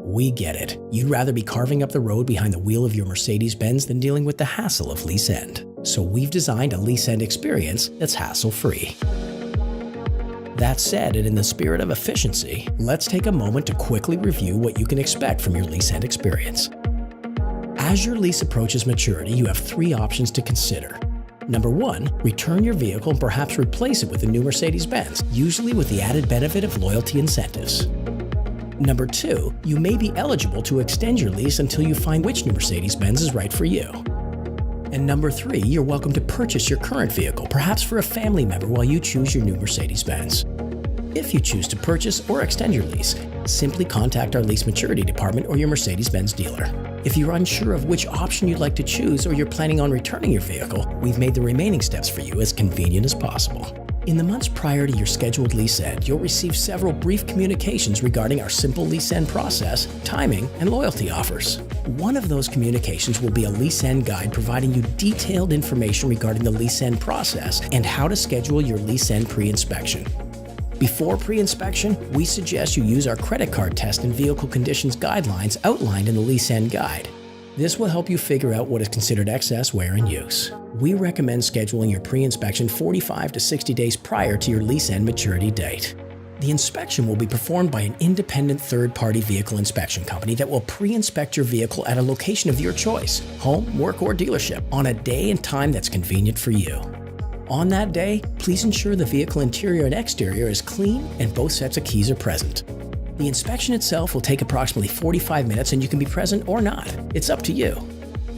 We get it. You'd rather be carving up the road behind the wheel of your Mercedes-Benz than dealing with the hassle of lease-end. So we've designed a lease-end experience that's hassle-free. That said, and in the spirit of efficiency, let's take a moment to quickly review what you can expect from your lease-end experience. As your lease approaches maturity, you have 3 options to consider. Number 1, return your vehicle and perhaps replace it with a new Mercedes-Benz, usually with the added benefit of loyalty incentives. Number 2, you may be eligible to extend your lease until you find which new Mercedes-Benz is right for you. And number 3, you're welcome to purchase your current vehicle, perhaps for a family member, while you choose your new Mercedes-Benz. If you choose to purchase or extend your lease, simply contact our lease maturity department or your Mercedes-Benz dealer. If you're unsure of which option you'd like to choose or you're planning on returning your vehicle, we've made the remaining steps for you as convenient as possible. In the months prior to your scheduled lease end, you'll receive several brief communications regarding our simple lease end process, timing, and loyalty offers. One of those communications will be a lease end guide providing you detailed information regarding the lease end process and how to schedule your lease end pre-inspection. Before pre-inspection, we suggest you use our credit card test and vehicle conditions guidelines outlined in the lease end guide. This will help you figure out what is considered excess wear and use. We recommend scheduling your pre-inspection 45 to 60 days prior to your lease end maturity date. The inspection will be performed by an independent third-party vehicle inspection company that will pre-inspect your vehicle at a location of your choice, home, work, or dealership, on a day and time that's convenient for you. On that day, please ensure the vehicle interior and exterior is clean and both sets of keys are present. The inspection itself will take approximately 45 minutes and you can be present or not. It's up to you.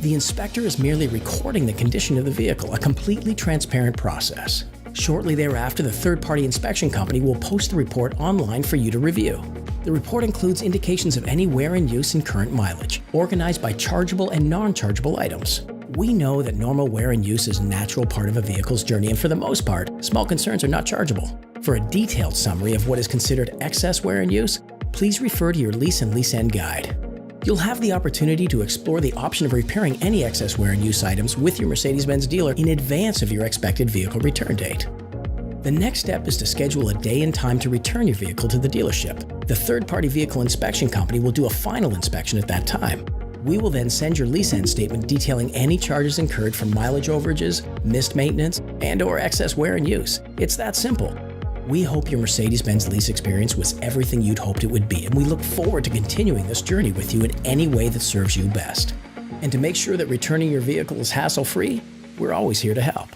The inspector is merely recording the condition of the vehicle, a completely transparent process. Shortly thereafter, the third-party inspection company will post the report online for you to review. The report includes indications of any wear and use and current mileage, organized by chargeable and non-chargeable items. We know that normal wear and use is a natural part of a vehicle's journey, and for the most part, small concerns are not chargeable. For a detailed summary of what is considered excess wear and use, please refer to your lease and lease end guide. You'll have the opportunity to explore the option of repairing any excess wear and use items with your Mercedes-Benz dealer in advance of your expected vehicle return date. The next step is to schedule a day and time to return your vehicle to the dealership. The third-party vehicle inspection company will do a final inspection at that time. We will then send your lease end statement detailing any charges incurred for mileage overages, missed maintenance, and/or excess wear and use. It's that simple. We hope your Mercedes-Benz lease experience was everything you'd hoped it would be, and we look forward to continuing this journey with you in any way that serves you best. And to make sure that returning your vehicle is hassle-free, we're always here to help.